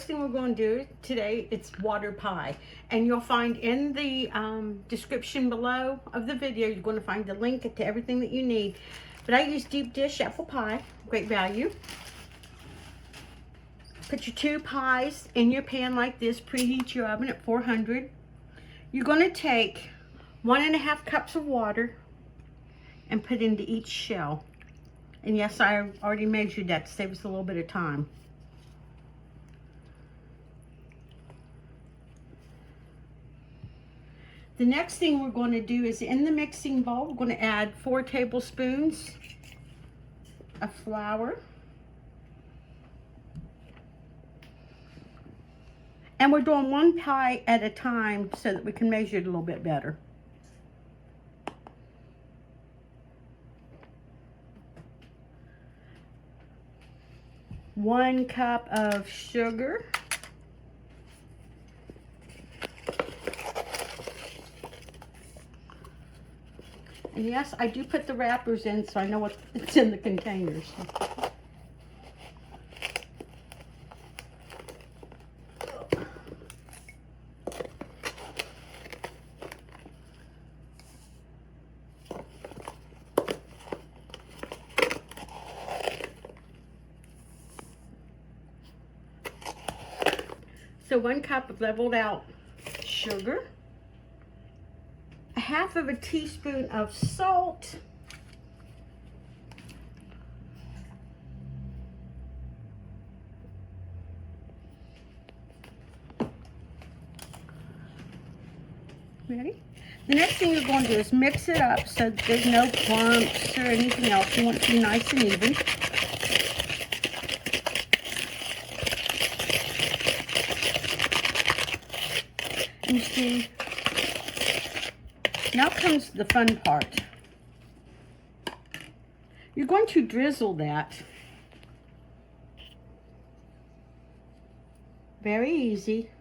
first thing we're going to do today, it's water pie. And you'll find in the description below of the video, you're going to find the link to everything that you need. But I use deep dish apple pie, great value. Put your 2 pies in your pan like this, preheat your oven at 400. You're going to take 1.5 cups of water and put into each shell. And yes, I already measured that to save us a little bit of time. The next thing we're going to do is in the mixing bowl, we're going to add 4 tablespoons of flour. And we're doing 1 pie at a time so that we can measure it a little bit better. One cup of sugar. And yes, I do put the wrappers in so I know what's in the containers. So 1 cup of leveled out sugar, 1/2 teaspoon of salt, ready? The next thing you're going to do is mix it up so that there's no clumps or anything else. You want it to be nice and even. And see, now comes the fun part. You're going to drizzle that. Very easy.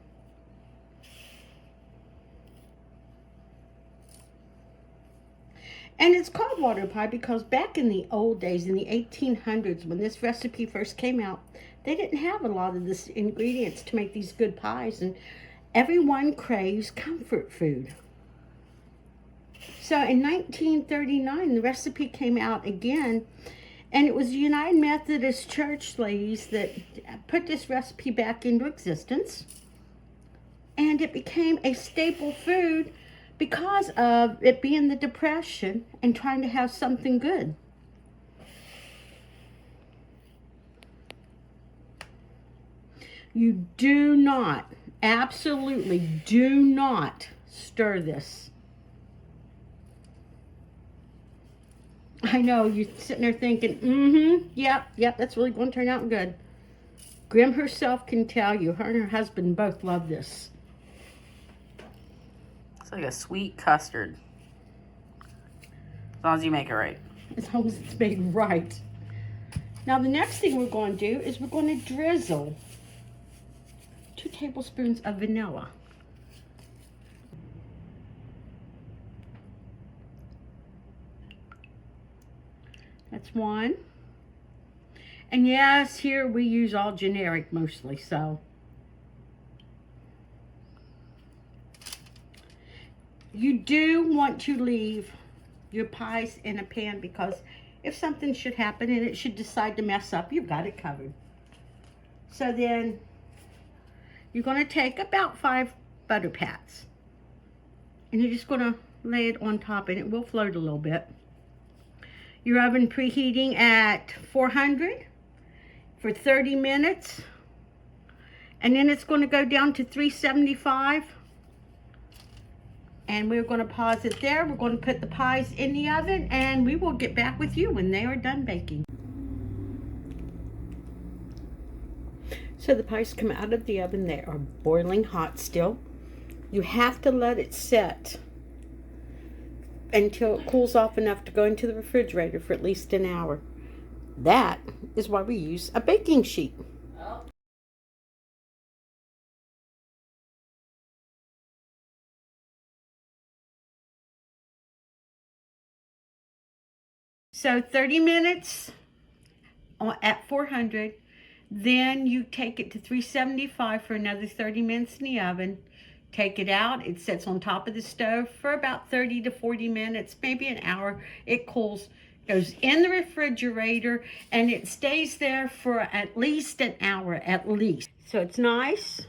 And it's called water pie because back in the old days, in the 1800s, when this recipe first came out, they didn't have a lot of the ingredients to make these good pies, and everyone craves comfort food. So in 1939, the recipe came out again, and it was the United Methodist Church ladies that put this recipe back into existence, and it became a staple food because of it being the Depression and trying to have something good. You do not, absolutely do not stir this. I know, you're sitting there thinking, yep, that's really going to turn out good. Grem herself can tell you, her and her husband both love this. It's like a sweet custard. As long as you make it right. As long as it's made right. Now the next thing we're going to do is we're going to drizzle 2 tablespoons of vanilla. That's 1. And yes, here we use all generic mostly, so. You do want to leave your pies in a pan because if something should happen and it should decide to mess up, you've got it covered. So then you're going to take about 5 butter pats and you're just going to lay it on top and it will float a little bit. Your oven preheating at 400 for 30 minutes. And then it's going to go down to 375. And we're going to pause it there. We're going to put the pies in the oven and we will get back with you when they are done baking. So the pies come out of the oven. They are boiling hot still. You have to let it set until it cools off enough to go into the refrigerator for at least an hour. That is why we use a baking sheet. So 30 minutes at 400. Then you take it to 375 for another 30 minutes in the oven. Take it out. It sits on top of the stove for about 30 to 40 minutes, maybe an hour. It cools, goes in the refrigerator, and it stays there for at least an hour, at least. So it's nice.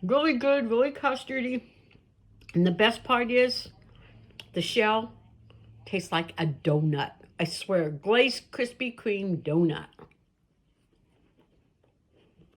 Really good, really custardy. And the best part is the shell tastes like a donut. I swear, glazed Krispy Kreme donut.